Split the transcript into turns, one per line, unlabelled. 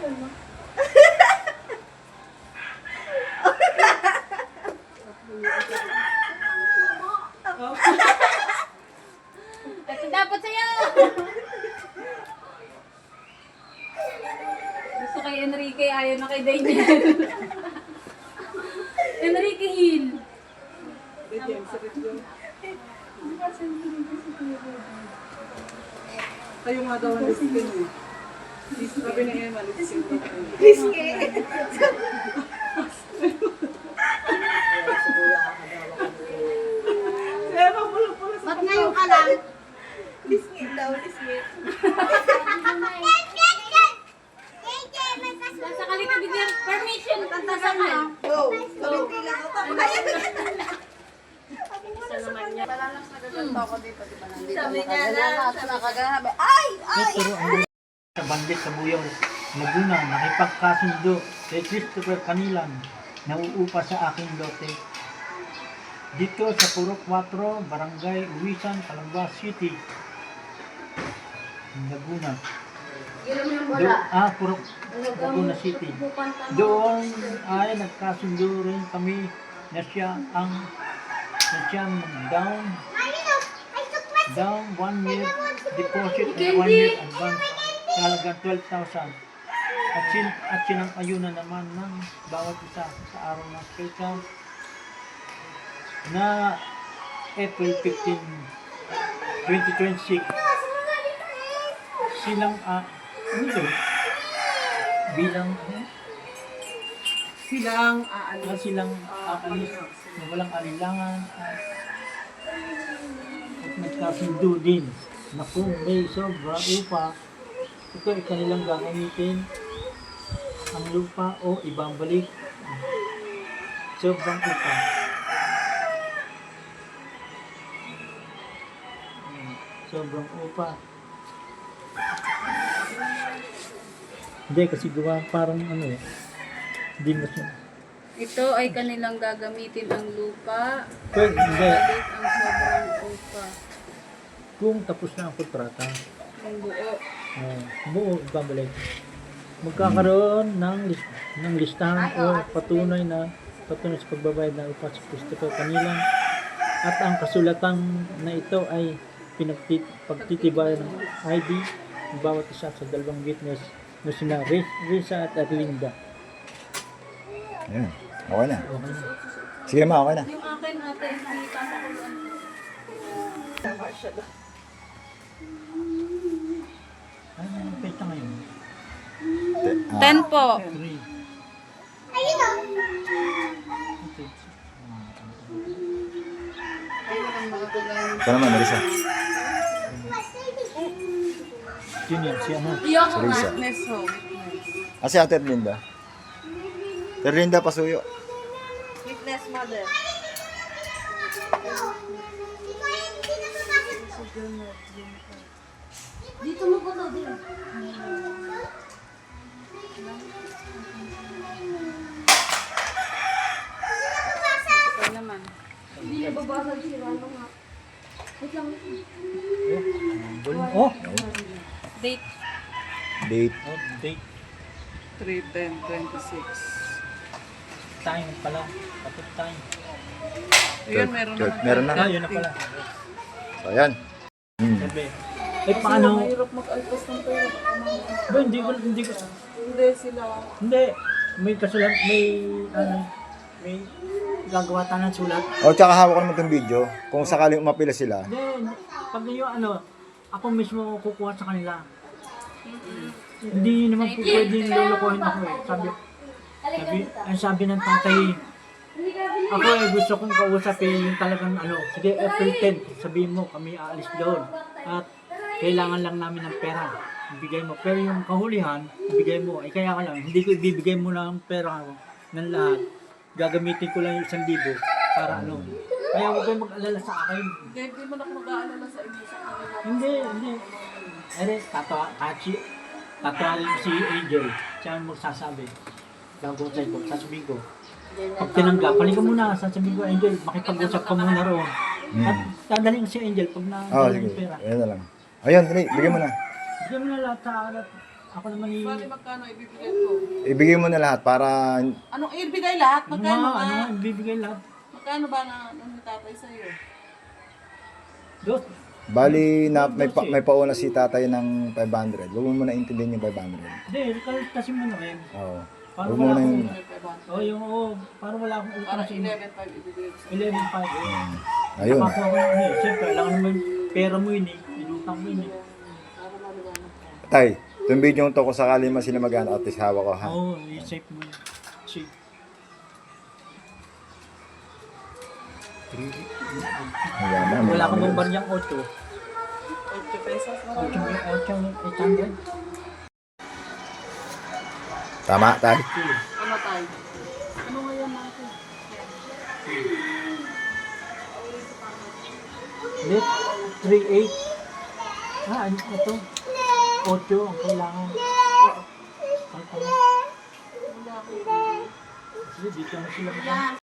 Ito dapat sa'yo! Gusto kay Enrique, ayaw na kay Daniel. Enrique Hill.
Kayo nga daw ang listing eh. Sabi ni Emma, listing daw kayo. Emma, pula-pula sa
Ba't ngayon ka lang?
Lisngit daw, lisngit.
Nasa kalita bigyan permission. Tatasakal.
Go. Kabinti lang ako.
Isa naman niya.
Malalas na gaganto ako dito, di ba? Nandito
Sabi
ako
niya
kagana,
na.
at nakagana. Ay!
Pero ang sa bandit sa Buyaw, Laguna, nakipagkasundo kay Christopher Canilan, nauupa sa aking lote. Dito sa Purok 4, Barangay Uwisan, Calamba City, Laguna. Purok Laguna City. Doon ay nagkasundo rin kami na siya ang down 1 year deposit and 1 year advance talagang 12,000 at sinang-ayunan naman ng bawat isa sa araw ng Peka na April 15, 2026 silang
silang aalis.
silang aalis na walang alinlangan at nagkasundo din na kung may sobra upa, ito ay kanilang gagamitin ang lupa o ibabalik sobrang upa. Sobrang upa. Hindi kasi gawa parang hindi mo siya.
Ito ay kanilang gagamitin ang lupa.
Pwede, hindi.
Balik ang sobrang upa.
Kung tapos na ang kontrata,
Ang buo.
buo ibabalik. Magkakaroon ng listahan o patunay sa pagbabayad ng upa sa Christopher Canilan at ang kasulatan na ito ay pagtitibayan ng ID ng bawat isa sa dalawang witness na sina Risa at Arlinda.
Ayan. Okay na.
Okay na.
Sige ma, okay na.
Yung akin ate, nakita ko kung
Ano ang peta ngayon?
10 po.
3.
Ito naman, Marisa.
Yun yan, si ano?
Si Risa.
Witness ho.
Ah, si Ate Erlinda. Erlinda Pasuyo.
Witness mother.
Dito mo ko to, dito.
Ito naman.
Hindi niya babasa si Rano nga. Wait lang.
Oh!
Date.
Date.
Oh, date.
3/10/26.
Time pala. Kapit time.
Ayun, meron
Third,
naman.
meron na.
Ah, yun na pala.
So, ayan.
Sabi. Eh, paano?
Mahirap mag-alpas ng pera.
Ba, hindi ko.
Hindi sila.
Hindi. May kasulat, may gagawa tayo ng sulat.
O, tsaka hawak ko naman itong video. Kung sakaling umapila sila.
Hindi, pag yung ako mismo kukuha sa kanila. Hindi naman po pwedeng lulukuhin ako eh. Sabi ng tatay, ako gusto kong kausapin yung talagang sige April 10, sabihin mo kami aalis doon. At kailangan lang namin ng pera. Ibigay mo. Pero yung kahulihan, ibigay mo. Eh kaya ka lang, hindi ko ibibigay mo lang ang pera ng lahat. Gagamitin ko lang yung 1,000 para Kaya huwag kayong mag-alala sa akin.
Hindi mo na ako mag-aalala sa inyo sa kanila.
Hindi. Tatawa si Angel. Siya ang magsasabi. Bago ko, sasabihin ko. Pag tinanggap, halika muna, sasabihin ko, Angel, makipag-usap ka muna roon. At dadaling si Angel pag
Oo,
na
sige.
yung pera.
Ayan na lang. Ayun, dali. Bigyan mo na.
Bigyan mo na lahat sa alat. Ako naman ni...
Bali, magkano ibibigay ko?
Ibigay mo na lahat para
Anong ibigay lahat?
Ano
Magkano
nga,
ba?
ano nga, ibibigay lahat.
Magkano ba na nung tatay sa'yo?
Dos.
bali na may pauna si tatay ng 500. Huwag mo muna intindihin yung 500.
Hindi, kasi mo na rin.
Oo.
Parang
Huwag mo
wala
na
akong...
yung...
Parang wala akong utang
Para
sa
11.5 ibigay ko sa'yo.
11.5.
Ayun.
Nakakuha ko lang eh. Siyempre, alam naman pera mo yun eh. Inutang mo yun eh.
Para maliwanag ka.
Tay, itong video to ko sakali man sila mag-ano at least hawak ko ha.
Oo, i-save mo yun. Save.
Ayan na, may
Wala kang
mga-
baryang 8.
8 pesos na.
800.
Tama, tay.
Ano tayo? Ano ngayon natin?
Net 3.8. Ano ito? 8 ang kailangan. Ang pala.
Wala ako.
Sige, dito na sila.